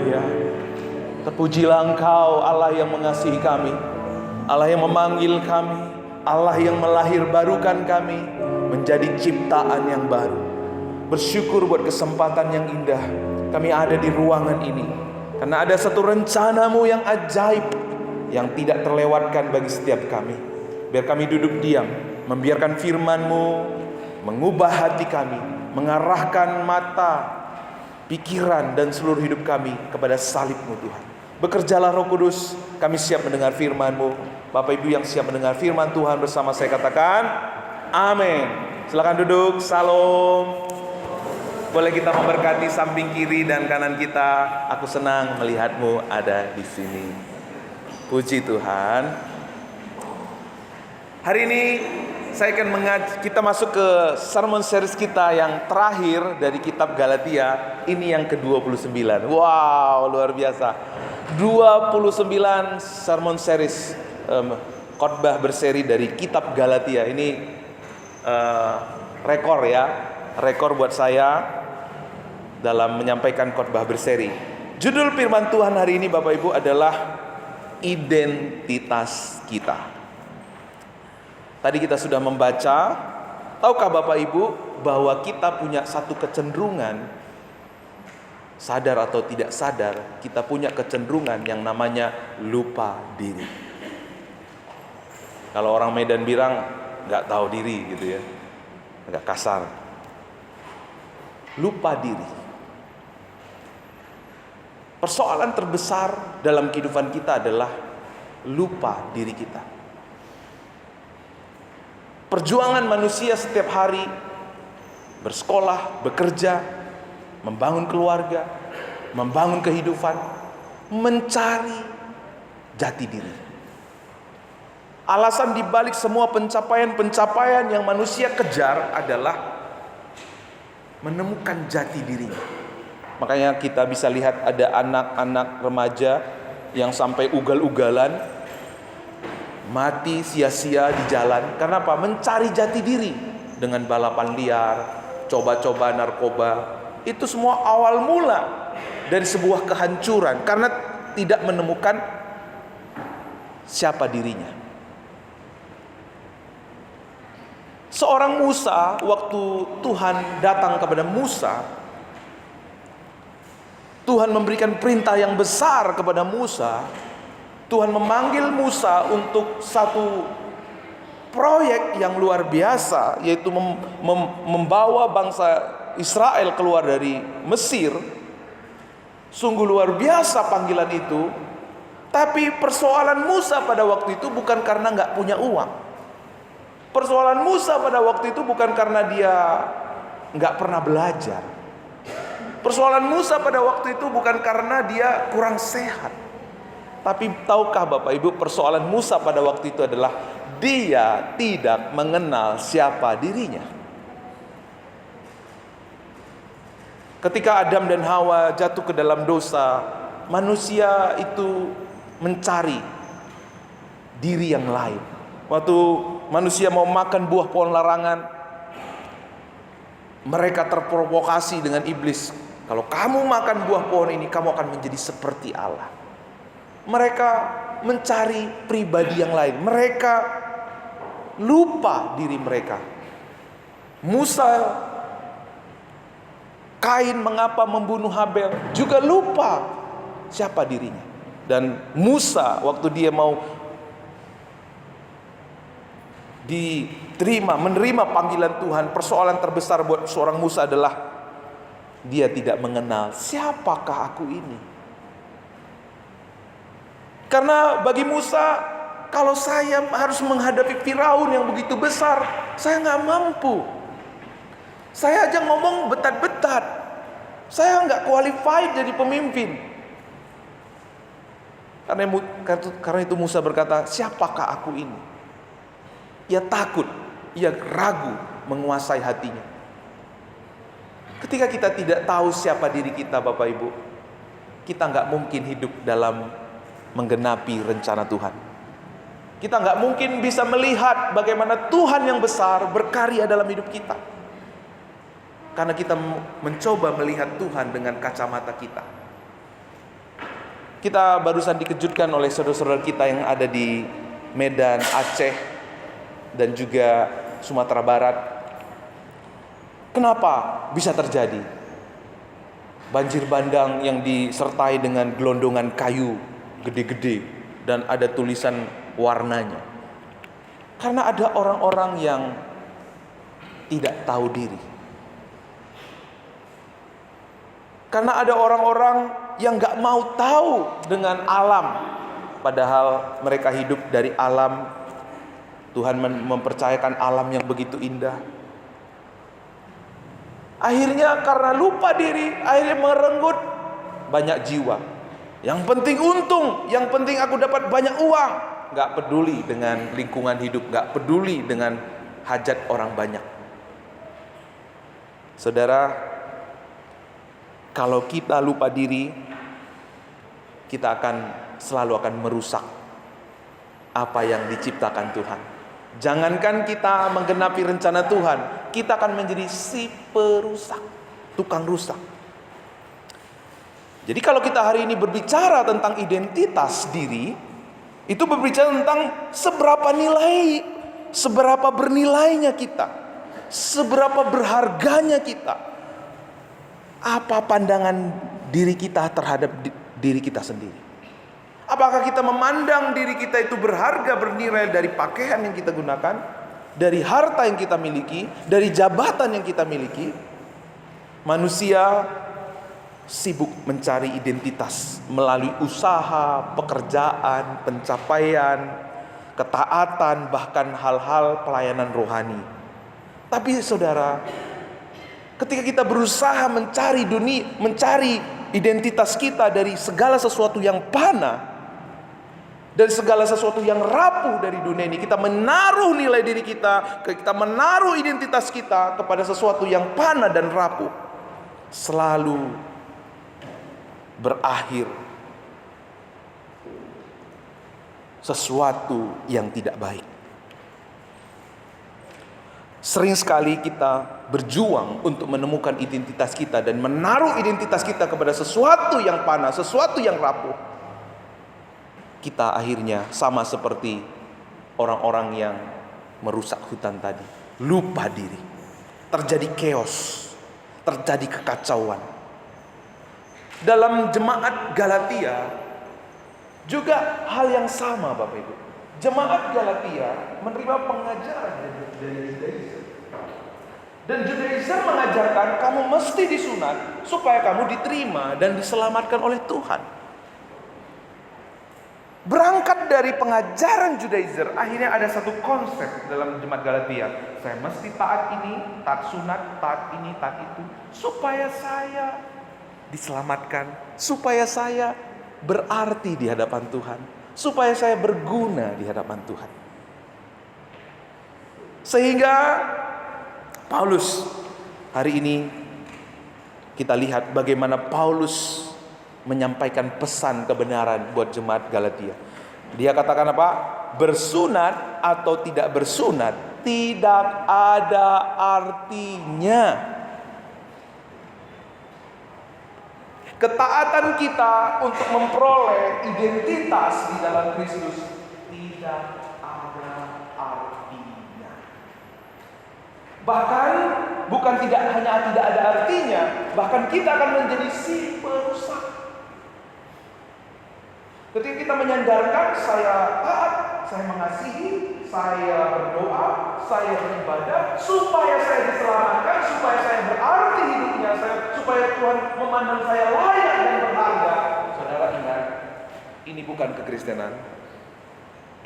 Haleluya. Terpujilah Engkau, Allah yang mengasihi kami, Allah yang memanggil kami, Allah yang melahirbarukan kami menjadi ciptaan yang baru. Bersyukur buat kesempatan yang indah kami ada di ruangan ini, karena ada satu rencana-Mu yang ajaib yang tidak terlewatkan bagi setiap kami. Biar kami duduk diam, membiarkan firman-Mu mengubah hati kami, mengarahkan mata, pikiran dan seluruh hidup kami kepada salib-Mu Tuhan. Bekerjalah Roh Kudus, kami siap mendengar firman-Mu. Bapak Ibu yang siap mendengar firman Tuhan bersama saya katakan amin. Silakan duduk. Salam. Boleh kita memberkati samping kiri dan kanan kita. Aku senang melihat-Mu ada di sini. Puji Tuhan. Hari ini saya akan kita masuk ke sermon series kita yang terakhir dari kitab Galatia. Ini yang ke-29. Wow, luar biasa. 29 sermon series, khotbah berseri dari kitab Galatia. Ini rekor ya, rekor buat saya dalam menyampaikan khotbah berseri. Judul firman Tuhan hari ini Bapak Ibu adalah identitas kita. Tadi kita sudah membaca, tahukah Bapak Ibu bahwa kita punya satu kecenderungan, sadar atau tidak sadar, kita punya kecenderungan yang namanya lupa diri. Kalau orang Medan bilang nggak tahu diri gitu ya, agak kasar. Lupa diri. Persoalan terbesar dalam kehidupan kita adalah lupa diri kita. Perjuangan manusia setiap hari, bersekolah, bekerja, membangun keluarga, membangun kehidupan, mencari jati diri. Alasan dibalik semua pencapaian-pencapaian yang manusia kejar adalah menemukan jati dirinya. Makanya kita bisa lihat ada anak-anak remaja yang sampai ugal-ugalan, mati sia-sia di jalan. Karena apa? Mencari jati diri dengan balapan liar, coba-coba narkoba. Itu semua awal mula dari sebuah kehancuran karena tidak menemukan siapa dirinya. Seorang Musa, waktu Tuhan datang kepada Musa, Tuhan memberikan perintah yang besar kepada Musa. Tuhan memanggil Musa untuk satu proyek yang luar biasa, yaitu membawa bangsa Israel keluar dari Mesir. Sungguh luar biasa panggilan itu. Tapi persoalan Musa pada waktu itu bukan karena nggak punya uang. Persoalan Musa pada waktu itu bukan karena dia nggak pernah belajar. Persoalan Musa pada waktu itu bukan karena dia kurang sehat. Tapi tahukah Bapak Ibu, persoalan Musa pada waktu itu adalah dia tidak mengenal siapa dirinya. Ketika Adam dan Hawa jatuh ke dalam dosa, manusia itu mencari diri yang lain. Waktu manusia mau makan buah pohon larangan, mereka terprovokasi dengan iblis. Kalau kamu makan buah pohon ini, kamu akan menjadi seperti Allah. Mereka mencari pribadi yang lain. Mereka lupa diri mereka. Musa, Kain mengapa membunuh Habel, juga lupa siapa dirinya. Dan Musa waktu dia mau menerima panggilan Tuhan, persoalan terbesar buat seorang Musa adalah dia tidak mengenal siapakah aku ini. Karena bagi Musa, kalau saya harus menghadapi Firaun yang begitu besar, saya nggak mampu. Saya aja ngomong betat-betat, saya nggak qualified jadi pemimpin. Karena itu Musa berkata, siapakah aku ini? Ia takut, ia ragu menguasai hatinya. Ketika kita tidak tahu siapa diri kita Bapak Ibu, kita nggak mungkin hidup dalam menggenapi rencana Tuhan. Kita nggak mungkin bisa melihat bagaimana Tuhan yang besar berkarya dalam hidup kita. Karena kita mencoba melihat Tuhan dengan kacamata kita. Kita barusan dikejutkan oleh saudara-saudara kita yang ada di Medan, Aceh, dan juga Sumatera Barat. Kenapa bisa terjadi banjir bandang yang disertai dengan gelondongan kayu gede-gede dan ada tulisan warnanya? Karena ada orang-orang yang tidak tahu diri. Karena ada orang-orang yang gak mau tahu dengan alam, padahal mereka hidup dari alam. Tuhan mempercayakan alam yang begitu indah. Akhirnya karena lupa diri, akhirnya merenggut banyak jiwa. Yang penting untung, yang penting aku dapat banyak uang. Gak peduli dengan lingkungan hidup, gak peduli dengan hajat orang banyak. Saudara, kalau kita lupa diri, kita selalu akan merusak apa yang diciptakan Tuhan. Jangankan kita menggenapi rencana Tuhan, kita akan menjadi si perusak, tukang rusak. Jadi kalau kita hari ini berbicara tentang identitas diri, itu berbicara tentang seberapa bernilainya kita, seberapa berharganya kita, apa pandangan diri kita terhadap diri kita sendiri. Apakah kita memandang diri kita itu berharga, bernilai dari pakaian yang kita gunakan, dari harta yang kita miliki, dari jabatan yang kita miliki? Manusia sibuk mencari identitas melalui usaha, pekerjaan, pencapaian, ketaatan, bahkan hal-hal pelayanan rohani. Tapi saudara, ketika kita berusaha mencari identitas kita dari segala sesuatu yang panah, dari segala sesuatu yang rapuh dari dunia ini, kita menaruh nilai diri kita menaruh identitas kita kepada sesuatu yang panah dan rapuh, selalu berakhir sesuatu yang tidak baik. Sering sekali kita berjuang untuk menemukan identitas kita dan menaruh identitas kita kepada sesuatu yang panah, sesuatu yang rapuh. Kita akhirnya sama seperti orang-orang yang merusak hutan tadi, lupa diri. Terjadi chaos, terjadi kekacauan. Dalam jemaat Galatia juga hal yang sama, Bapak Ibu. Jemaat Galatia menerima pengajaran dari Judaism. Dan Judaism mengajarkan kamu mesti disunat supaya kamu diterima dan diselamatkan oleh Tuhan. Berangkat dari pengajaran Judaism, akhirnya ada satu konsep dalam jemaat Galatia. Saya mesti taat ini, taat sunat, taat ini, taat itu, supaya saya diselamatkan, supaya saya berarti di hadapan Tuhan, supaya saya berguna di hadapan Tuhan. Sehingga Paulus, hari ini kita lihat bagaimana Paulus menyampaikan pesan kebenaran buat jemaat Galatia. Dia katakan apa? Bersunat atau tidak bersunat tidak ada artinya. Ketaatan kita untuk memperoleh identitas di dalam Kristus tidak ada artinya. Bahkan bukan tidak hanya tidak ada artinya, bahkan kita akan menjadi si perusak. Ketika kita menyandarkan saya taat, saya mengasihi, saya berdoa, saya beribadah, supaya saya diselamatkan, supaya saya berarti hidupnya, supaya Tuhan memandang saya layak dan berharga. Saudara ingat, ini bukan kekristenan,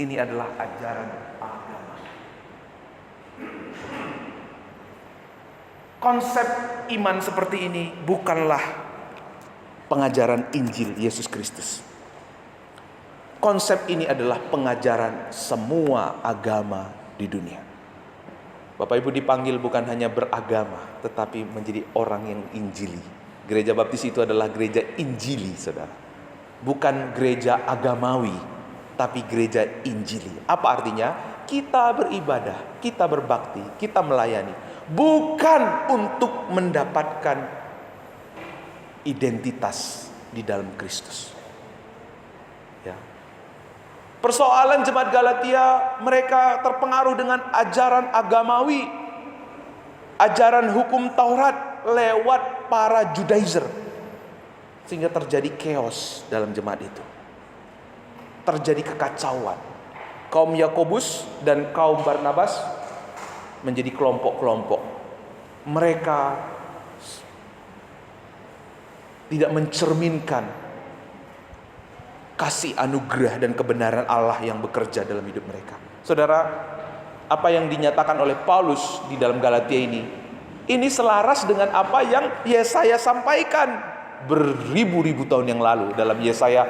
ini adalah ajaran agama. Konsep iman seperti ini bukanlah pengajaran Injil Yesus Kristus. Konsep ini adalah pengajaran semua agama di dunia. Bapak Ibu dipanggil bukan hanya beragama, tetapi menjadi orang yang injili. Gereja Baptis itu adalah gereja injili, saudara. Bukan gereja agamawi, tapi gereja injili. Apa artinya? Kita beribadah, kita berbakti, kita melayani. Bukan untuk mendapatkan identitas di dalam Kristus. Ya. Persoalan jemaat Galatia, mereka terpengaruh dengan ajaran agamawi, ajaran hukum Taurat lewat para Judaizer, sehingga terjadi chaos dalam jemaat itu. Terjadi kekacauan. Kaum Yakobus dan kaum Barnabas menjadi kelompok-kelompok. Mereka tidak mencerminkan kasih anugerah dan kebenaran Allah yang bekerja dalam hidup mereka. Saudara, apa yang dinyatakan oleh Paulus di dalam Galatia ini selaras dengan apa yang Yesaya sampaikan beribu-ribu tahun yang lalu dalam Yesaya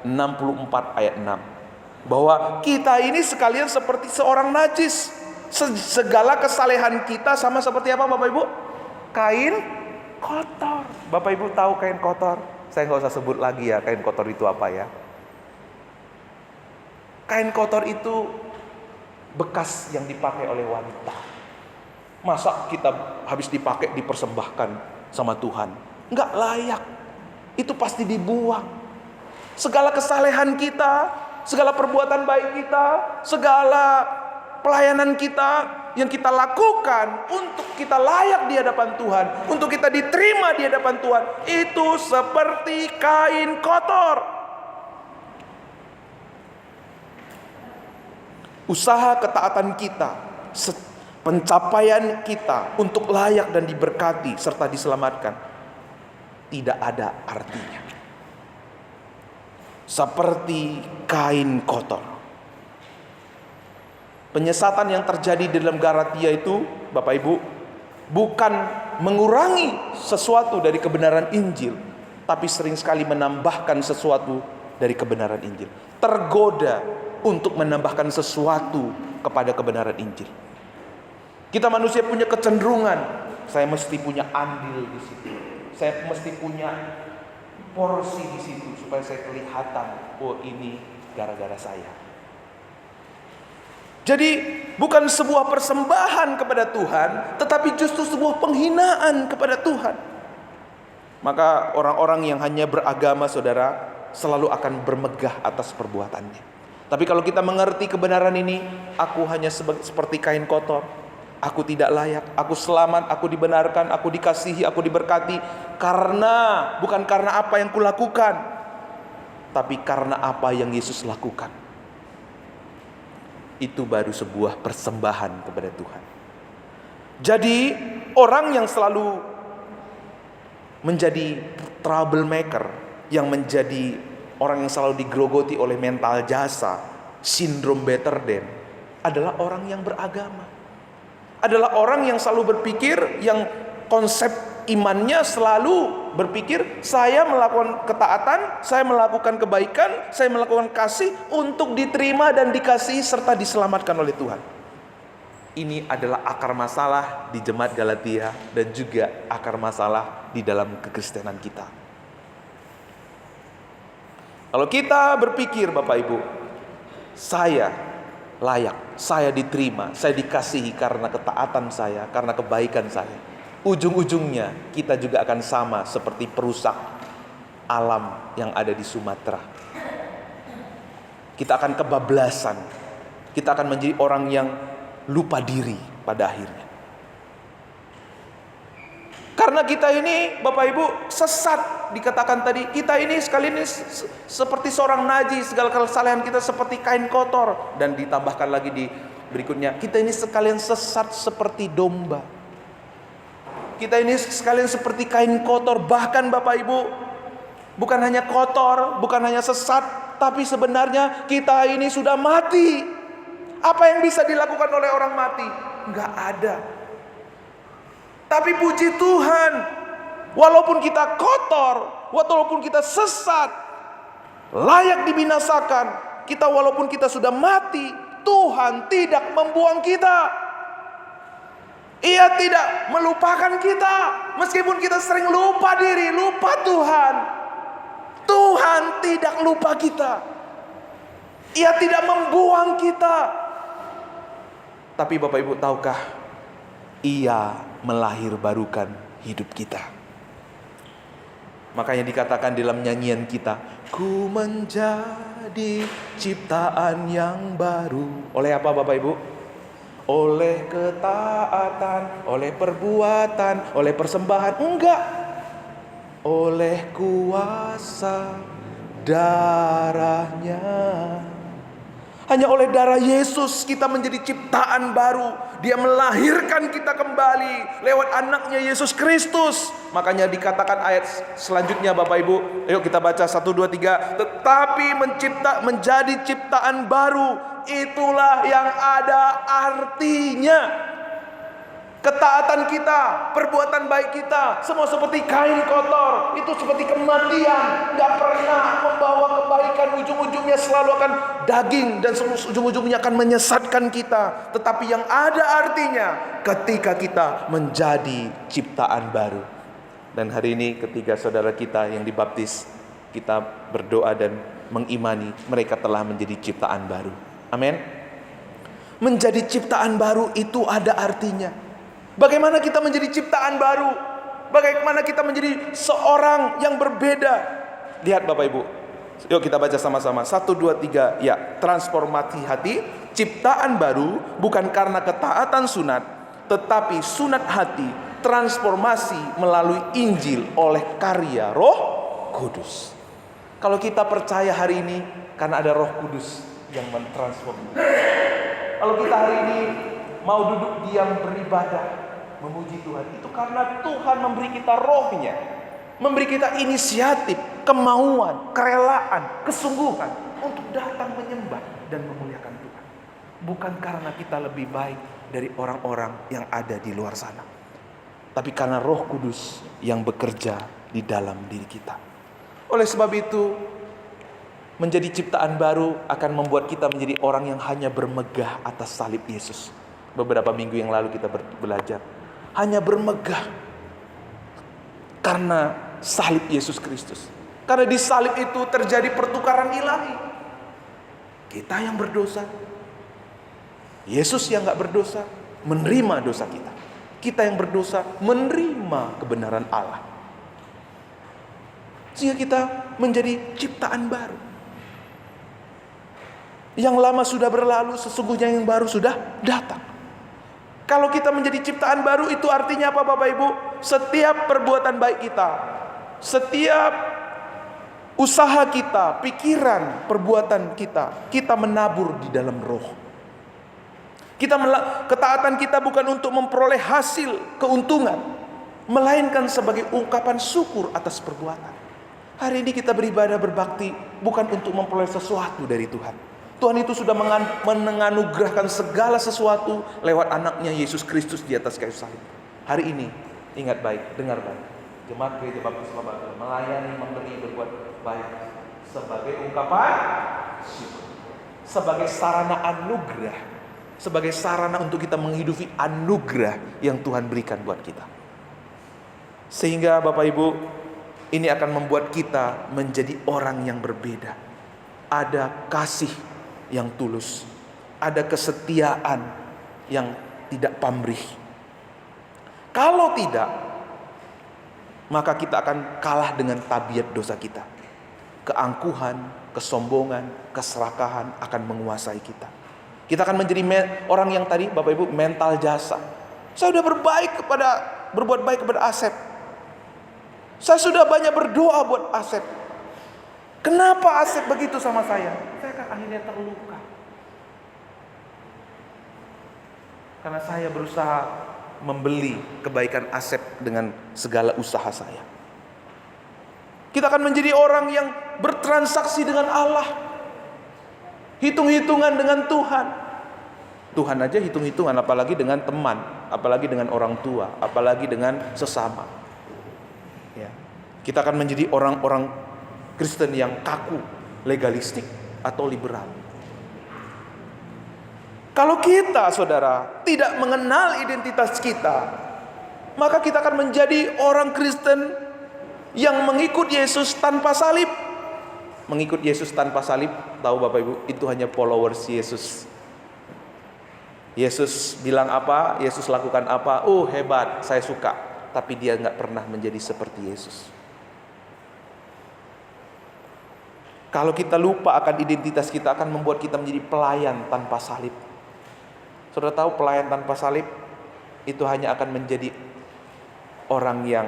64 ayat 6. Bahwa kita ini sekalian seperti seorang najis. Segala kesalehan kita sama seperti apa Bapak Ibu? Kain kotor. Bapak Ibu tahu kain kotor? Saya nggak usah sebut lagi ya kain kotor itu apa ya. Kain kotor itu bekas yang dipakai oleh wanita. Masa kita habis dipakai dipersembahkan sama Tuhan? Nggak layak. Itu pasti dibuang. Segala kesalehan kita, segala perbuatan baik kita, segala pelayanan kita yang kita lakukan untuk kita layak di hadapan Tuhan, untuk kita diterima di hadapan Tuhan, itu seperti kain kotor. Usaha ketaatan kita, pencapaian kita untuk layak dan diberkati serta diselamatkan tidak ada artinya. Seperti kain kotor. Penyesatan yang terjadi di dalam Galatia itu, Bapak Ibu, bukan mengurangi sesuatu dari kebenaran Injil, tapi sering sekali menambahkan sesuatu dari kebenaran Injil. Tergoda untuk menambahkan sesuatu kepada kebenaran Injil. Kita manusia punya kecenderungan, saya mesti punya andil di situ. Saya mesti punya porsi di situ supaya saya kelihatan, oh ini gara-gara saya. Jadi bukan sebuah persembahan kepada Tuhan, tetapi justru sebuah penghinaan kepada Tuhan. Maka orang-orang yang hanya beragama, saudara, selalu akan bermegah atas perbuatannya. Tapi kalau kita mengerti kebenaran ini, aku hanya seperti kain kotor. Aku tidak layak, aku selamat, aku dibenarkan, aku dikasihi, aku diberkati bukan karena apa yang kulakukan, tapi karena apa yang Yesus lakukan. Itu baru sebuah persembahan kepada Tuhan. Jadi orang yang selalu menjadi troublemaker, yang menjadi orang yang selalu digerogoti oleh mental jasa, sindrom better than, adalah orang yang beragama. Adalah orang yang selalu berpikir, yang konsep imannya selalu berpikir, saya melakukan ketaatan, saya melakukan kebaikan, saya melakukan kasih untuk diterima dan dikasihi serta diselamatkan oleh Tuhan. Ini adalah akar masalah di jemaat Galatia dan juga akar masalah di dalam kekristenan kita. Kalau kita berpikir, Bapak Ibu, saya layak, saya diterima, saya dikasihi karena ketaatan saya, karena kebaikan saya, ujung-ujungnya kita juga akan sama seperti perusak alam yang ada di Sumatera. Kita akan kebablasan, kita akan menjadi orang yang lupa diri pada akhirnya. Karena kita ini, Bapak Ibu, sesat. Dikatakan tadi, kita ini sekali ini seperti seorang najis, segala kesalahan kita seperti kain kotor. Dan ditambahkan lagi di berikutnya, kita ini sekalian sesat seperti domba. Kita ini sekalian seperti kain kotor. Bahkan Bapak Ibu, bukan hanya kotor, bukan hanya sesat, tapi sebenarnya kita ini sudah mati. Apa yang bisa dilakukan oleh orang mati? Enggak ada. Tapi puji Tuhan, walaupun kita kotor, walaupun kita sesat, layak dibinasakan, kita walaupun kita sudah mati, Tuhan tidak membuang kita. Ia tidak melupakan kita, meskipun kita sering lupa diri, lupa Tuhan. Tuhan tidak lupa kita. Ia tidak membuang kita. Tapi Bapak Ibu tahukah, Ia melahirbarukan hidup kita. Makanya dikatakan dalam nyanyian kita, ku menjadi ciptaan yang baru. Oleh apa Bapak Ibu? Oleh ketaatan, oleh perbuatan, oleh persembahan. Enggak. Oleh kuasa darahnya. Hanya oleh darah Yesus kita menjadi ciptaan baru. Dia melahirkan kita kembali lewat anaknya Yesus Kristus. Makanya dikatakan ayat selanjutnya Bapak Ibu. Yuk kita baca 1, 2, 3. Tetapi menjadi ciptaan baru, itulah yang ada artinya. Ketaatan kita, perbuatan baik kita, semua seperti kain kotor. Itu seperti kematian, gak pernah membawa kebaikan. Ujung-ujungnya selalu akan daging, dan ujung-ujungnya akan menyesatkan kita. Tetapi yang ada artinya ketika kita menjadi ciptaan baru. Dan hari ini ketika saudara kita yang dibaptis, kita berdoa dan mengimani mereka telah menjadi ciptaan baru. Amin. Menjadi ciptaan baru itu ada artinya. Bagaimana kita menjadi ciptaan baru? Bagaimana kita menjadi seorang yang berbeda? Lihat Bapak Ibu. Yuk kita baca sama-sama. 1, 2, 3. Ya, transformasi hati, ciptaan baru bukan karena ketaatan sunat, tetapi sunat hati, transformasi melalui Injil oleh karya Roh Kudus. Kalau kita percaya hari ini karena ada Roh Kudus yang mentransformasi. Kalau kita hari ini mau duduk diam beribadah, memuji Tuhan, itu karena Tuhan memberi kita rohnya, memberi kita inisiatif, kemauan, kerelaan, kesungguhan untuk datang menyembah dan memuliakan Tuhan. Bukan karena kita lebih baik dari orang-orang yang ada di luar sana, tapi karena Roh Kudus yang bekerja di dalam diri kita. Oleh sebab itu, menjadi ciptaan baru akan membuat kita menjadi orang yang hanya bermegah atas salib Yesus. Beberapa minggu yang lalu kita belajar, hanya bermegah karena salib Yesus Kristus. Karena di salib itu terjadi pertukaran ilahi. Kita yang berdosa, Yesus yang gak berdosa menerima dosa kita. Kita yang berdosa menerima kebenaran Allah. Sehingga kita menjadi ciptaan baru. Yang lama sudah berlalu, sesungguhnya yang baru sudah datang. Kalau kita menjadi ciptaan baru, itu artinya apa Bapak Ibu? Setiap perbuatan baik kita, setiap usaha kita, pikiran, perbuatan kita, kita menabur di dalam Roh. Ketaatan kita bukan untuk memperoleh hasil keuntungan, melainkan sebagai ungkapan syukur atas perbuatan. Hari ini kita beribadah berbakti bukan untuk memperoleh sesuatu dari Tuhan. Tuhan itu sudah menganugerahkan segala sesuatu lewat anaknya Yesus Kristus di atas kayu salib. Hari ini, ingat baik, dengar baik. Jemaat Gereja Baptis Babak melayani, memberi, berbuat baik sebagai ungkapan syukur, sebagai sarana anugerah, sebagai sarana untuk kita menghidupi anugerah yang Tuhan berikan buat kita. Sehingga Bapak Ibu, ini akan membuat kita menjadi orang yang berbeda. Ada kasih yang tulus, ada kesetiaan yang tidak pamrih. Kalau tidak, maka kita akan kalah dengan tabiat dosa kita. Keangkuhan, kesombongan, keserakahan akan menguasai kita. Kita akan menjadi orang yang tadi Bapak Ibu mental jasa. Saya sudah berbuat baik kepada Asep. Saya sudah banyak berdoa buat Asep. Kenapa Asep begitu sama saya? Saya kan akhirnya terluka. Karena saya berusaha membeli kebaikan Asep dengan segala usaha saya. Kita akan menjadi orang yang bertransaksi dengan Allah. Hitung-hitungan dengan Tuhan. Tuhan aja hitung-hitungan, apalagi dengan teman, apalagi dengan orang tua, apalagi dengan sesama. Ya. Kita akan menjadi orang-orang Kristen yang kaku, legalistik, atau liberal. Kalau kita, saudara, tidak mengenal identitas kita, maka kita akan menjadi orang Kristen yang mengikut Yesus tanpa salib. Mengikut Yesus tanpa salib, tahu Bapak Ibu, itu hanya followers Yesus. Yesus bilang apa, Yesus lakukan apa, oh hebat, saya suka. Tapi dia gak pernah menjadi seperti Yesus. Kalau kita lupa akan identitas kita, akan membuat kita menjadi pelayan tanpa salib. Saudara tahu pelayan tanpa salib itu hanya akan menjadi orang yang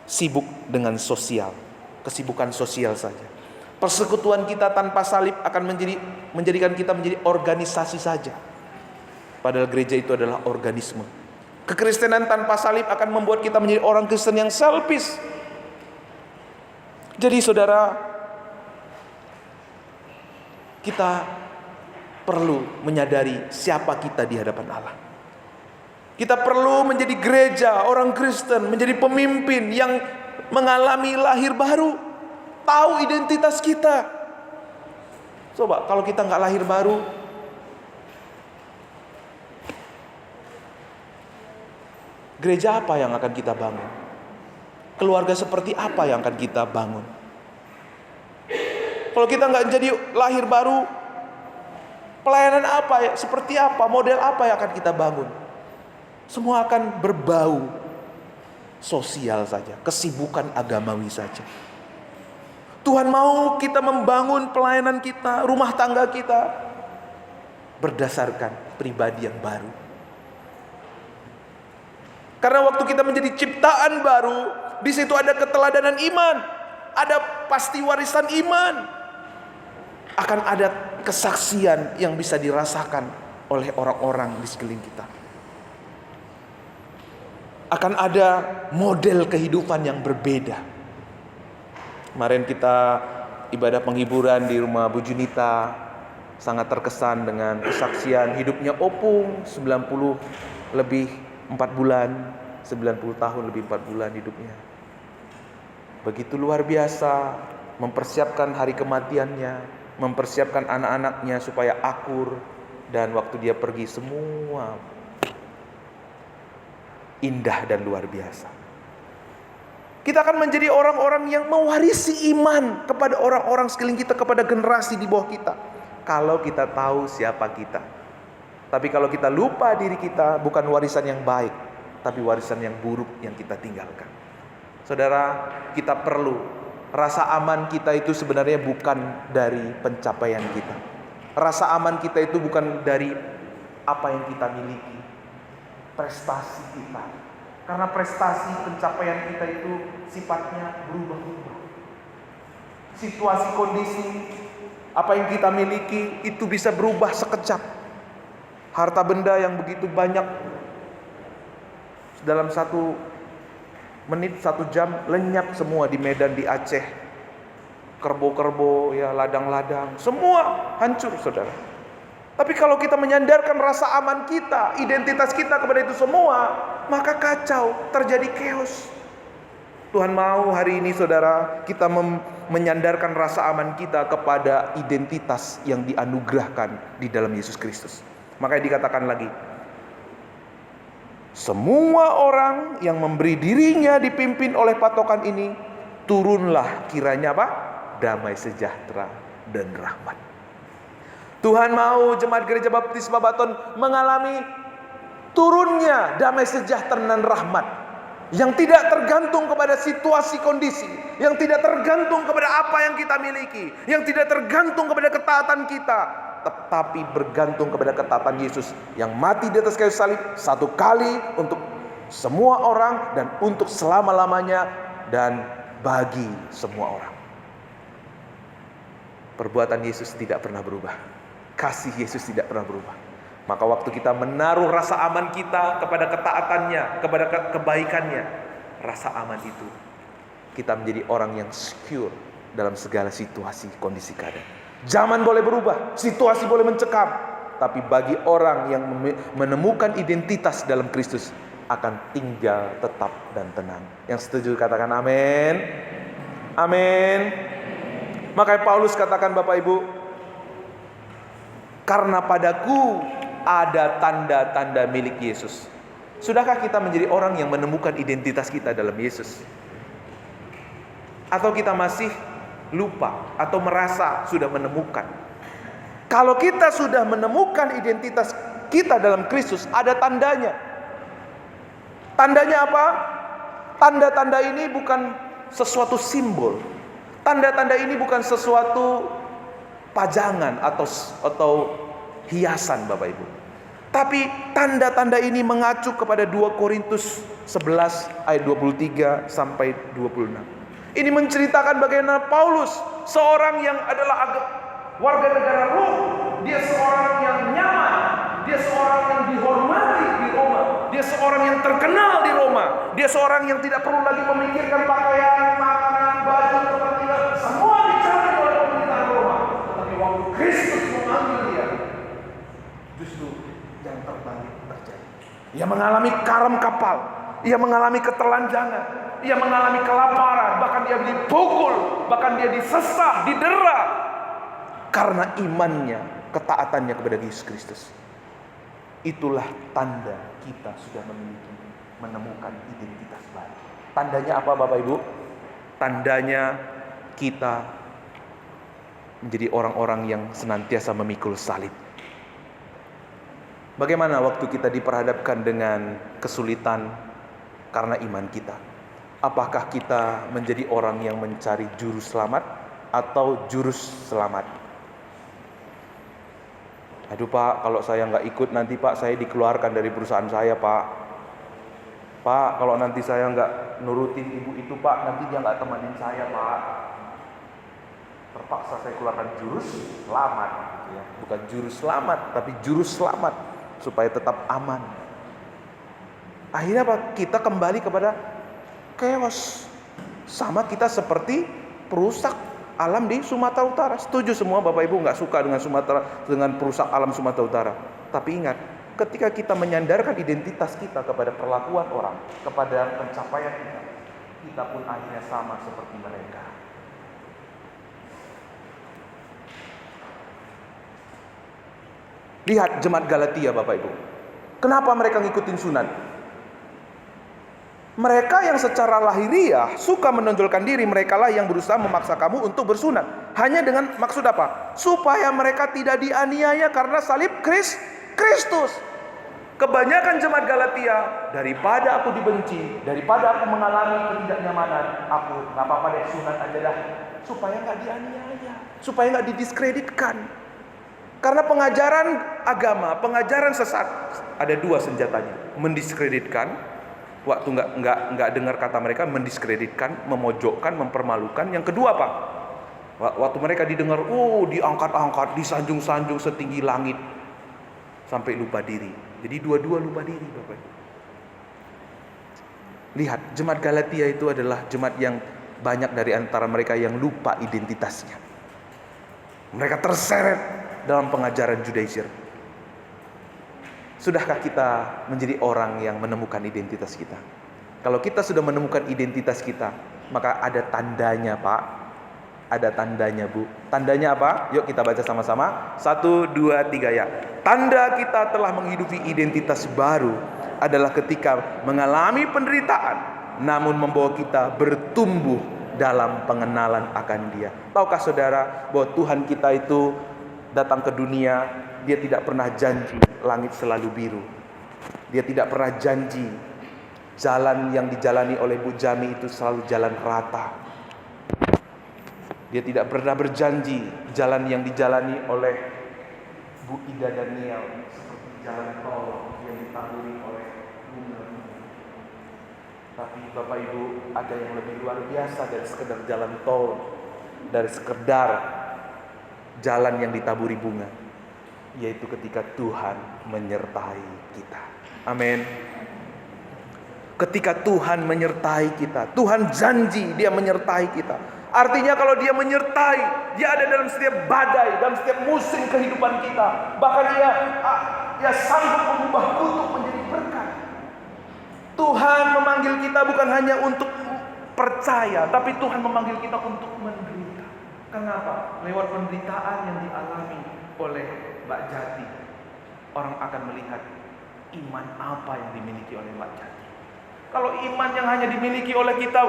sibuk dengan sosial, kesibukan sosial saja. Persekutuan kita tanpa salib akan menjadikan kita menjadi organisasi saja. Padahal gereja itu adalah organisme. Kekristenan tanpa salib akan membuat kita menjadi orang Kristen yang selfish. Jadi saudara, kita perlu menyadari siapa kita di hadapan Allah. Kita perlu menjadi gereja, orang Kristen, menjadi pemimpin yang mengalami lahir baru, tahu identitas kita. Coba kalau kita nggak lahir baru, gereja apa yang akan kita bangun? Keluarga seperti apa yang akan kita bangun? Kalau kita nggak jadi lahir baru, pelayanan apa ya? Seperti apa? Model apa yang akan kita bangun? Semua akan berbau sosial saja, kesibukan agamawi saja. Tuhan mau kita membangun pelayanan kita, rumah tangga kita berdasarkan pribadi yang baru. Karena waktu kita menjadi ciptaan baru, di situ ada keteladanan iman, ada pasti warisan iman. Akan ada kesaksian yang bisa dirasakan oleh orang-orang di sekeliling kita. Akan ada model kehidupan yang berbeda. Kemarin kita ibadah penghiburan di rumah Bu Junita, sangat terkesan dengan kesaksian hidupnya Opung, 90 lebih 4 bulan, 90 tahun lebih 4 bulan hidupnya. Begitu luar biasa, mempersiapkan hari kematiannya, mempersiapkan anak-anaknya supaya akur, dan waktu dia pergi semua indah dan luar biasa. Kita akan menjadi orang-orang yang mewarisi iman kepada orang-orang sekeliling kita, kepada generasi di bawah kita, kalau kita tahu siapa kita. Tapi kalau kita lupa diri kita, bukan warisan yang baik, tapi warisan yang buruk yang kita tinggalkan. Saudara, kita perlu, rasa aman kita itu sebenarnya bukan dari pencapaian kita. Rasa aman kita itu bukan dari apa yang kita miliki, prestasi kita. Karena prestasi pencapaian kita itu sifatnya berubah-ubah. Situasi kondisi, apa yang kita miliki itu bisa berubah sekejap. Harta benda yang begitu banyak, dalam 1 menit, 1 jam lenyap semua di Medan, di Aceh. Kerbo-kerbo, ya, ladang-ladang, semua hancur, saudara. Tapi kalau kita menyandarkan rasa aman kita, identitas kita kepada itu semua, maka kacau, terjadi chaos. Tuhan mau hari ini, saudara, kita menyandarkan rasa aman kita kepada identitas yang dianugerahkan di dalam Yesus Kristus. Makanya dikatakan lagi, semua orang yang memberi dirinya dipimpin oleh patokan ini, turunlah kiranya apa? Damai sejahtera dan rahmat. Tuhan mau jemaat Gereja Baptis Babaton mengalami turunnya damai sejahtera dan rahmat, yang tidak tergantung kepada situasi kondisi, yang tidak tergantung kepada apa yang kita miliki, yang tidak tergantung kepada ketaatan kita, tetapi bergantung kepada ketaatan Yesus yang mati di atas kayu salib 1 kali untuk semua orang dan untuk selama-lamanya dan bagi semua orang. Perbuatan Yesus tidak pernah berubah. Kasih Yesus tidak pernah berubah. Maka waktu kita menaruh rasa aman kita kepada ketaatannya, kepada kebaikannya, rasa aman itu, kita menjadi orang yang secure dalam segala situasi, kondisi keadaan. Zaman boleh berubah, situasi boleh mencekam, tapi bagi orang yang menemukan identitas dalam Kristus, akan tinggal tetap dan tenang. Yang setuju katakan amin. Amin. Makanya Paulus katakan, Bapak Ibu, karena padaku ada tanda-tanda milik Yesus. Sudahkah kita menjadi orang yang menemukan identitas kita dalam Yesus? Atau kita masih lupa atau merasa sudah menemukan? Kalau kita sudah menemukan identitas kita dalam Kristus, ada tandanya. Tandanya apa? Tanda-tanda ini bukan sesuatu simbol, Tanda-tanda ini bukan sesuatu pajangan atau hiasan Bapak Ibu. Tapi tanda-tanda ini mengacu kepada 2 Korintus 11 ayat 23 sampai 26. Ini menceritakan bagaimana Paulus, seorang yang adalah warga negara Rom, dia seorang yang nyaman, dia seorang yang dihormati di Roma, dia seorang yang terkenal di Roma, dia seorang yang tidak perlu lagi memikirkan pakaian, makanan, baju, tempat tinggal, semua dicari oleh pemerintahan Roma. Tetapi waktu Kristus memanggil dia, justru yang terbalik terjadi. Ia mengalami karam kapal, ia mengalami ketelanjangan, ia mengalami kelaparan, bahkan dia dipukul, bahkan dia disesah, didera karena imannya, ketaatannya kepada Yesus Kristus. Itulah tanda kita sudah menemukan identitas baru. Tandanya apa Bapak Ibu? Tandanya kita menjadi orang-orang yang senantiasa memikul salib. Bagaimana waktu kita diperhadapkan dengan kesulitan karena iman kita? Apakah kita menjadi orang yang mencari juru selamat atau jurus selamat? Aduh Pak, kalau saya nggak ikut nanti Pak, saya dikeluarkan dari perusahaan saya Pak. Pak, kalau nanti saya nggak nurutin ibu itu Pak, nanti dia nggak temenin saya Pak. Terpaksa saya keluarkan jurus selamat, bukan juru selamat, tapi jurus selamat supaya tetap aman. Akhirnya apa? Kita kembali kepada chaos. Sama kita seperti perusak alam di Sumatera Utara. Setuju semua Bapak Ibu nggak suka dengan perusak alam Sumatera Utara. Tapi ingat, ketika kita menyandarkan identitas kita kepada perlakuan orang, kepada pencapaian kita, kita pun akhirnya sama seperti mereka. Lihat jemaat Galatia Bapak Ibu. Kenapa mereka ngikutin sunat? Mereka yang secara lahiriah suka menonjolkan diri, merekalah yang berusaha memaksa kamu untuk bersunat. Hanya dengan maksud apa? Supaya mereka tidak dianiaya karena salib Kristus. Kebanyakan jemaat Galatia, daripada aku dibenci, daripada aku mengalami ketidaknyamanan, aku nggak apa-apa deh sunat aja dah, supaya nggak dianiaya, supaya nggak didiskreditkan. Karena pengajaran agama, pengajaran sesat ada 2 senjatanya: mendiskreditkan. Waktu nggak dengar kata mereka, mendiskreditkan, memojokkan, mempermalukan. Yang kedua apa? Waktu mereka didengar, diangkat-angkat, disanjung-sanjung setinggi langit, sampai lupa diri. Jadi dua-dua lupa diri, Bapak. Lihat, jemaat Galatia itu adalah jemaat yang banyak dari antara mereka yang lupa identitasnya. Mereka terseret dalam pengajaran Judaism. Sudahkah kita menjadi orang yang menemukan identitas kita? Kalau kita sudah menemukan identitas kita, maka ada tandanya Pak. Ada tandanya Bu. Tandanya apa? Yuk kita baca sama-sama. 1, 2, 3 ya. Tanda kita telah menghidupi identitas baru adalah ketika mengalami penderitaan, namun membawa kita bertumbuh dalam pengenalan akan Dia. Tahukah saudara bahwa Tuhan kita itu datang ke dunia, Dia tidak pernah janji langit selalu biru. Dia tidak pernah janji jalan yang dijalani oleh Bu Jami itu selalu jalan rata. Dia tidak pernah berjanji jalan yang dijalani oleh Bu Ida Daniel seperti jalan tol yang ditaburi oleh bunga. Tapi Bapak Ibu, ada yang lebih luar biasa dari sekedar jalan tol, dari sekedar jalan yang ditaburi bunga, yaitu ketika Tuhan menyertai kita. Amin. Ketika Tuhan menyertai kita, Tuhan janji Dia menyertai kita. Artinya kalau Dia menyertai, Dia ada dalam setiap badai, dalam setiap musim kehidupan kita. Bahkan Dia sanggup mengubah kutuk menjadi berkat. Tuhan memanggil kita bukan hanya untuk percaya, tapi Tuhan memanggil kita untuk menderita. Kenapa? Lewat penderitaan yang dialami oleh Mbak Jati, orang akan melihat iman apa yang dimiliki oleh Mbak Jati. Kalau iman yang hanya dimiliki oleh kita,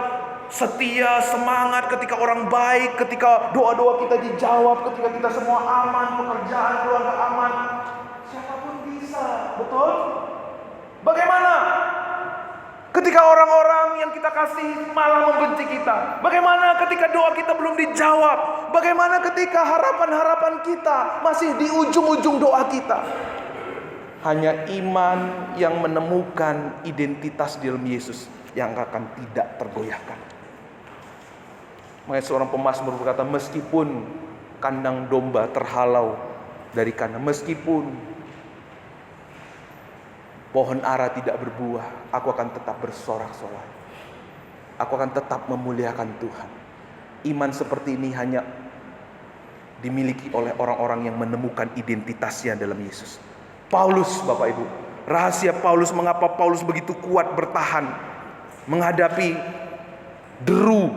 setia, semangat ketika orang baik, ketika doa-doa kita dijawab, ketika kita semua aman, pekerjaan, keluarga aman, siapapun bisa, betul? Bagaimana Ketika orang-orang yang kita kasih malah membenci kita. Bagaimana ketika doa kita belum dijawab? Bagaimana ketika harapan-harapan kita masih di ujung-ujung doa kita? Hanya iman yang menemukan identitas di dalam Yesus yang akan tidak tergoyahkan. Makanya seorang pemazmur berkata, meskipun kandang domba terhalau dari kandang, meskipun pohon ara tidak berbuah, aku akan tetap bersorak-sorai. Aku akan tetap memuliakan Tuhan. Iman seperti ini hanya dimiliki oleh orang-orang yang menemukan identitasnya dalam Yesus. Paulus, Bapak Ibu, rahasia Paulus, mengapa Paulus begitu kuat bertahan menghadapi deru,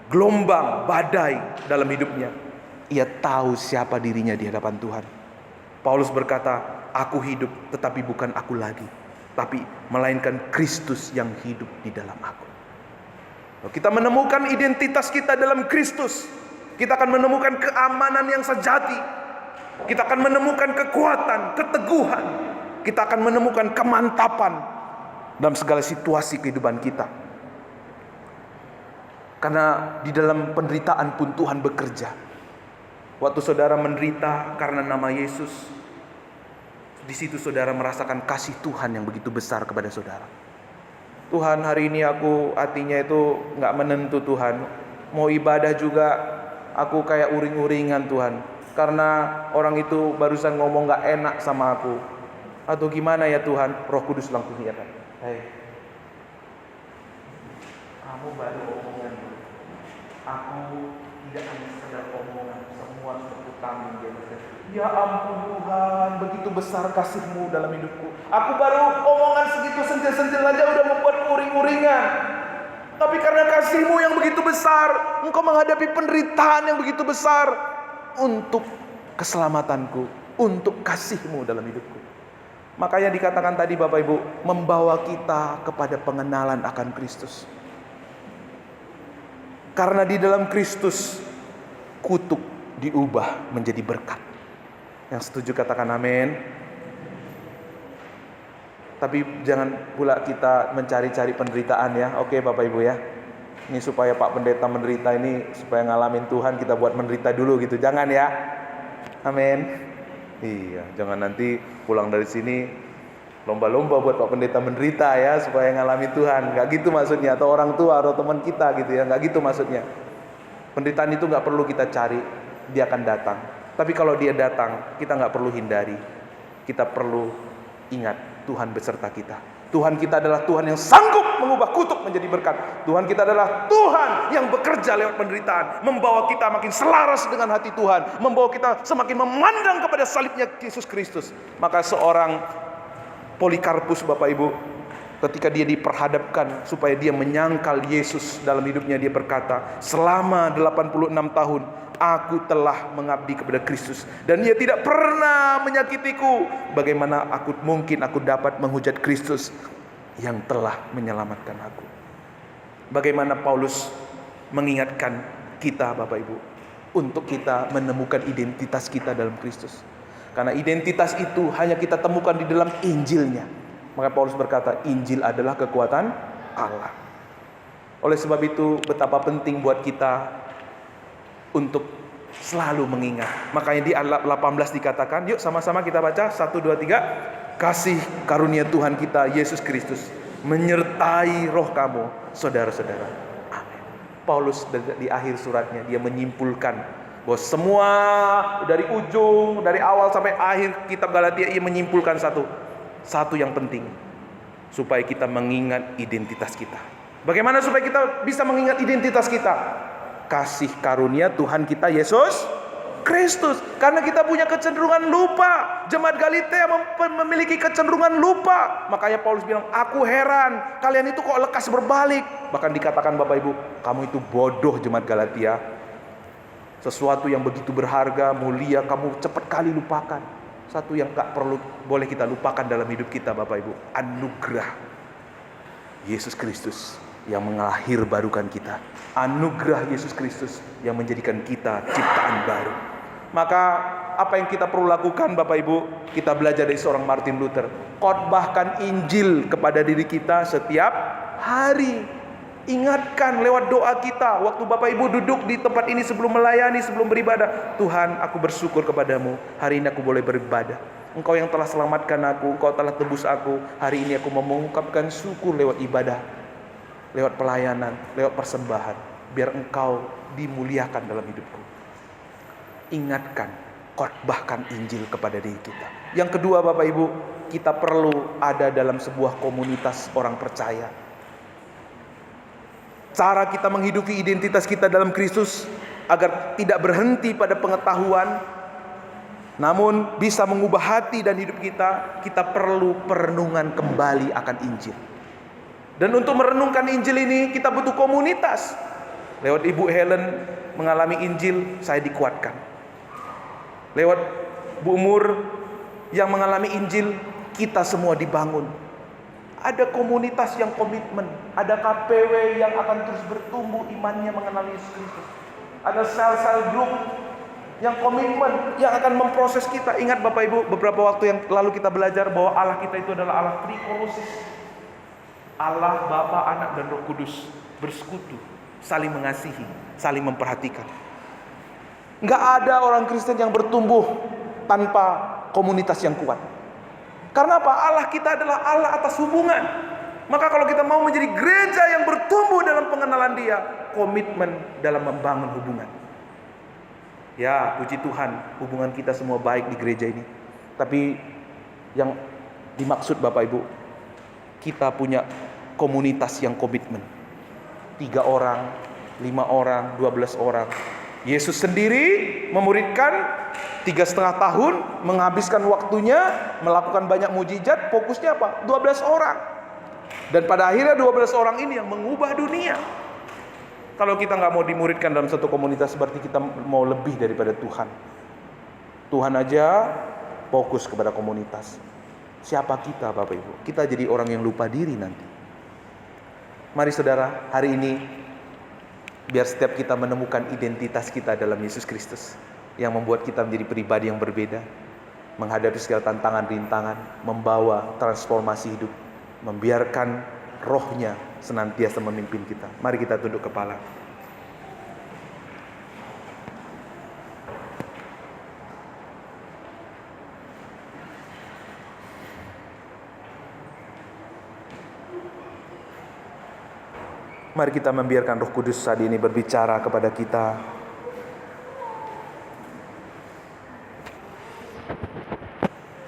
gelombang, badai dalam hidupnya. Ia tahu siapa dirinya di hadapan Tuhan. Paulus berkata, aku hidup tetapi bukan aku lagi, tapi melainkan Kristus yang hidup di dalam aku. Kalau kita menemukan identitas kita dalam Kristus, kita akan menemukan keamanan yang sejati. Kita akan menemukan kekuatan, keteguhan. Kita akan menemukan kemantapan dalam segala situasi kehidupan kita. Karena di dalam penderitaan pun Tuhan bekerja. Waktu saudara menderita karena nama Yesus, di situ saudara merasakan kasih Tuhan yang begitu besar kepada saudara. Tuhan, hari ini aku hatinya itu gak menentu Tuhan. Mau ibadah juga aku kayak uring-uringan Tuhan. Karena orang itu barusan ngomong gak enak sama aku. Atau gimana ya Tuhan? Roh Kudus langsung ingatkan, hei, kamu baru omongan. Aku tidak hanya sekedar omongan, semua seperti kami. Ya ampun Tuhan, begitu besar kasih-Mu dalam hidupku. Aku baru omongan segitu sentil-sentil aja udah membuat uring-uringan. Tapi karena kasih-Mu yang begitu besar, Engkau menghadapi penderitaan yang begitu besar untuk keselamatanku, untuk kasih-Mu dalam hidupku. Makanya dikatakan tadi Bapak Ibu, membawa kita kepada pengenalan akan Kristus. Karena di dalam Kristus, kutuk diubah menjadi berkat. Yang setuju katakan amin. Tapi jangan pula kita mencari-cari penderitaan ya. Oke Bapak Ibu ya. Ini supaya Pak Pendeta menderita ini, supaya ngalamin Tuhan, kita buat menderita dulu gitu. Jangan ya. Amin. Iya, jangan nanti pulang dari sini lomba-lomba buat Pak Pendeta menderita ya, supaya ngalamin Tuhan. Gak gitu maksudnya. Atau orang tua atau teman kita gitu ya. Gak gitu maksudnya. Penderitaan itu gak perlu kita cari. Dia akan datang. Tapi kalau dia datang, kita gak perlu hindari. Kita perlu ingat Tuhan beserta kita. Tuhan kita adalah Tuhan yang sanggup mengubah kutuk menjadi berkat. Tuhan kita adalah Tuhan yang bekerja lewat penderitaan, membawa kita makin selaras dengan hati Tuhan, membawa kita semakin memandang kepada salibnya Yesus Kristus. Maka seorang Polikarpus Bapak Ibu, ketika dia diperhadapkan supaya dia menyangkal Yesus dalam hidupnya, dia berkata, selama 86 tahun aku telah mengabdi kepada Kristus dan Dia tidak pernah menyakitiku. Bagaimana mungkin aku dapat menghujat Kristus yang telah menyelamatkan aku? Bagaimana Paulus mengingatkan kita Bapak Ibu untuk kita menemukan identitas kita dalam Kristus. Karena identitas itu hanya kita temukan di dalam Injilnya. Maka Paulus berkata, Injil adalah kekuatan Allah. Oleh sebab itu betapa penting buat kita untuk selalu mengingat. Makanya di ayat 18 dikatakan, yuk sama-sama kita baca 1, 2, 3. Kasih karunia Tuhan kita Yesus Kristus menyertai roh kamu, saudara-saudara. Amin. Paulus di akhir suratnya dia menyimpulkan bahwa semua dari ujung, dari awal sampai akhir kitab Galatia, ia menyimpulkan satu yang penting, supaya kita mengingat identitas kita. Bagaimana supaya kita bisa mengingat identitas kita? Kasih karunia Tuhan kita Yesus Kristus. Karena kita punya kecenderungan lupa. Jemaat Galatia memiliki kecenderungan lupa. Makanya Paulus bilang, aku heran, kalian itu kok lekas berbalik. Bahkan dikatakan Bapak Ibu, kamu itu bodoh jemaat Galatia. Sesuatu yang begitu berharga, mulia, kamu cepat kali lupakan. Satu yang gak boleh kita lupakan dalam hidup kita Bapak Ibu, anugerah Yesus Kristus yang mengalahir barukan kita. Anugerah Yesus Kristus yang menjadikan kita ciptaan baru. Maka apa yang kita perlu lakukan Bapak Ibu? Kita belajar dari seorang Martin Luther. Khotbahkan Injil kepada diri kita setiap hari. Ingatkan lewat doa kita. Waktu Bapak Ibu duduk di tempat ini sebelum melayani, sebelum beribadah. Tuhan, aku bersyukur kepadamu. Hari ini aku boleh beribadah. Engkau yang telah selamatkan aku, Engkau telah tebus aku. Hari ini aku mau mengungkapkan syukur lewat ibadah, lewat pelayanan, lewat persembahan. Biar Engkau dimuliakan dalam hidupku. Ingatkan, khotbahkan Injil kepada diri kita. Yang kedua Bapak Ibu, kita perlu ada dalam sebuah komunitas orang percaya. Cara kita menghidupi identitas kita dalam Kristus agar tidak berhenti pada pengetahuan, namun bisa mengubah hati dan hidup kita, kita perlu perenungan kembali akan Injil. Dan untuk merenungkan Injil ini kita butuh komunitas. Lewat Ibu Helen mengalami Injil, saya dikuatkan. Lewat Bu Mur yang mengalami Injil, kita semua dibangun. Ada komunitas yang komitmen, ada KPW yang akan terus bertumbuh imannya mengenal Yesus Kristus. Ada sel-sel grup yang komitmen, yang akan memproses kita. Ingat Bapak Ibu, beberapa waktu yang lalu kita belajar bahwa Allah kita itu adalah Allah trikolosis. Allah, Bapa, Anak, dan Roh Kudus bersekutu, saling mengasihi, saling memperhatikan. Enggak ada orang Kristen yang bertumbuh tanpa komunitas yang kuat. Karena apa? Allah kita adalah Allah atas hubungan. Maka kalau kita mau menjadi gereja yang bertumbuh dalam pengenalan Dia, komitmen dalam membangun hubungan. Ya, puji Tuhan, hubungan kita semua baik di gereja ini. Tapi yang dimaksud Bapak Ibu, kita punya komunitas yang komitmen. 3 orang, 5 orang, 12 orang. Yesus sendiri memuridkan 3,5 tahun, menghabiskan waktunya melakukan banyak mukjizat. Fokusnya apa? 12 orang. Dan pada akhirnya 12 orang ini yang mengubah dunia. Kalau kita nggak mau dimuridkan dalam satu komunitas, berarti kita mau lebih daripada Tuhan. Tuhan aja fokus kepada komunitas. Siapa kita Bapak Ibu? Kita jadi orang yang lupa diri nanti. Mari saudara, hari ini biar setiap kita menemukan identitas kita dalam Yesus Kristus, yang membuat kita menjadi pribadi yang berbeda, menghadapi segala tantangan, rintangan, membawa transformasi hidup, membiarkan Roh-Nya senantiasa memimpin kita. Mari kita tunduk kepala. Mari kita membiarkan Roh Kudus saat ini berbicara kepada kita.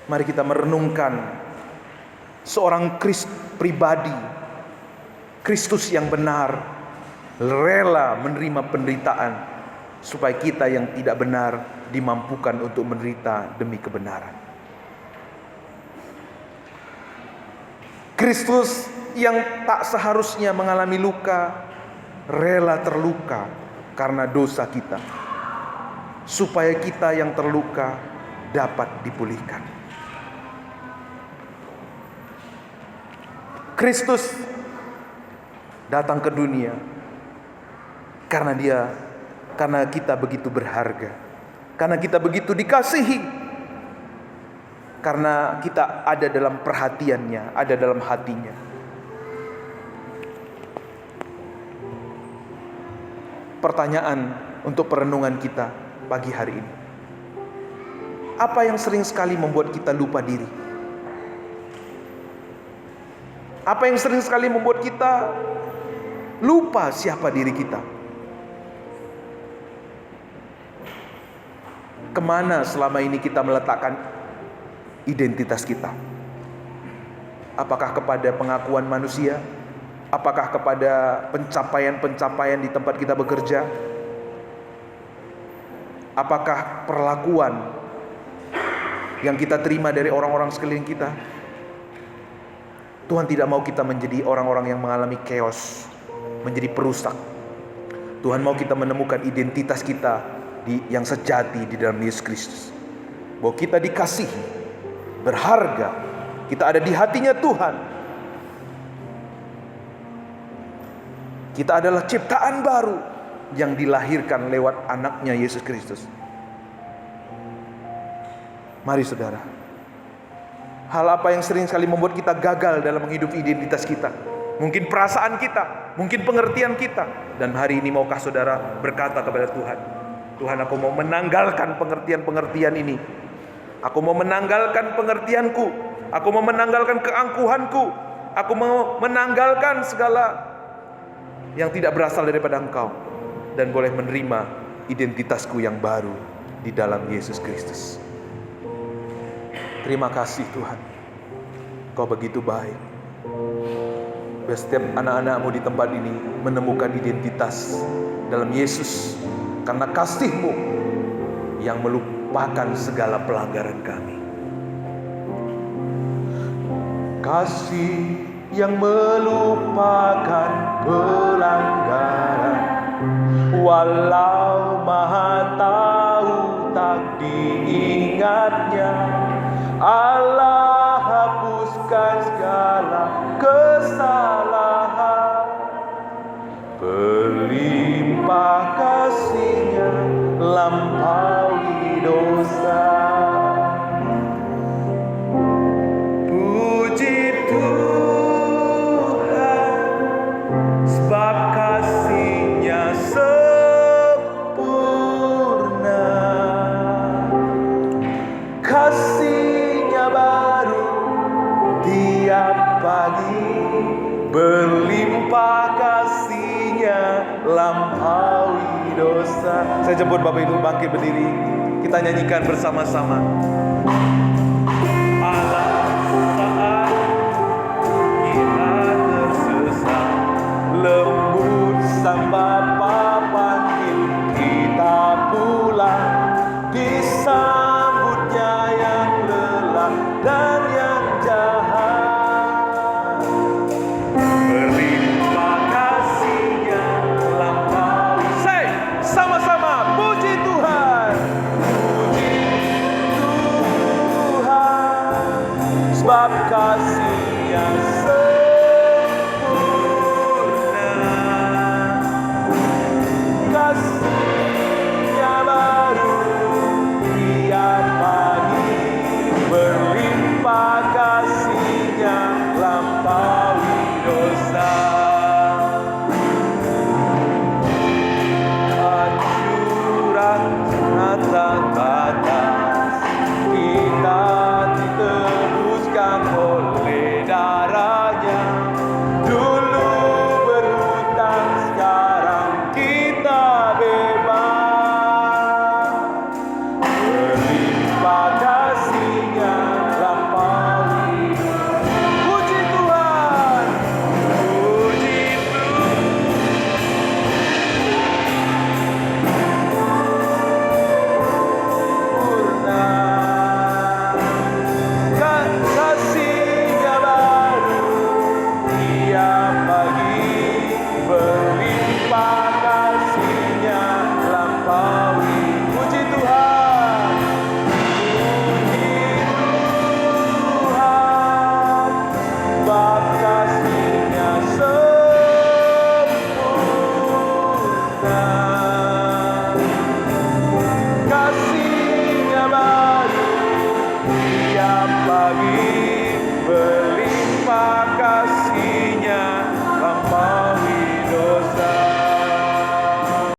Mari kita merenungkan seorang pribadi Kristus yang benar, rela menerima penderitaan supaya kita yang tidak benar dimampukan untuk menderita demi kebenaran. Kristus yang tak seharusnya mengalami luka, rela terluka karena dosa kita, supaya kita yang terluka dapat dipulihkan. Kristus datang ke dunia karena kita begitu berharga, karena kita begitu dikasihi, karena kita ada dalam perhatiannya, ada dalam hatinya. Pertanyaan untuk perenungan kita pagi hari ini, apa yang sering sekali membuat kita lupa diri? Apa yang sering sekali membuat kita lupa siapa diri kita? Kemana selama ini kita meletakkan identitas kita? Apakah kepada pengakuan manusia? Apakah kepada pencapaian-pencapaian di tempat kita bekerja? Apakah perlakuan yang kita terima dari orang-orang sekeliling kita? Tuhan tidak mau kita menjadi orang-orang yang mengalami chaos, menjadi perusak. Tuhan mau kita menemukan identitas kita yang sejati di dalam Yesus Kristus. Bahwa kita dikasihi, berharga, kita ada di hatinya Tuhan. Kita adalah ciptaan baru yang dilahirkan lewat anaknya Yesus Kristus. Mari saudara, hal apa yang sering sekali membuat kita gagal dalam menghidupi identitas kita? mungkin perasaan kita, mungkin pengertian kita. Dan hari ini maukah saudara berkata kepada Tuhan, Tuhan, aku mau menanggalkan pengertian-pengertian ini. Aku mau menanggalkan pengertianku. Aku mau menanggalkan keangkuhanku. Aku mau menanggalkan segala yang tidak berasal daripada Engkau. Dan boleh menerima identitasku yang baru di dalam Yesus Kristus. Terima kasih Tuhan, Kau begitu baik. Biar setiap anak-anakmu di tempat ini menemukan identitas dalam Yesus, karena kasih-Mu yang melupakan segala pelanggaran kami. Kasih yang melupakan pelanggaran, walau Maha tahu tak diingatnya. Allah hapuskan segala kesalahan, berlimpah kasih-Nya lampaui dosa. Puji Tuhan, sebab kasih-Nya sempurna. Kasih-Nya baru tiap pagi, berlimpah kasih-Nya lampaui dosa. Saya jemput Bapak Ibu bangkit berdiri, kita nyanyikan bersama-sama.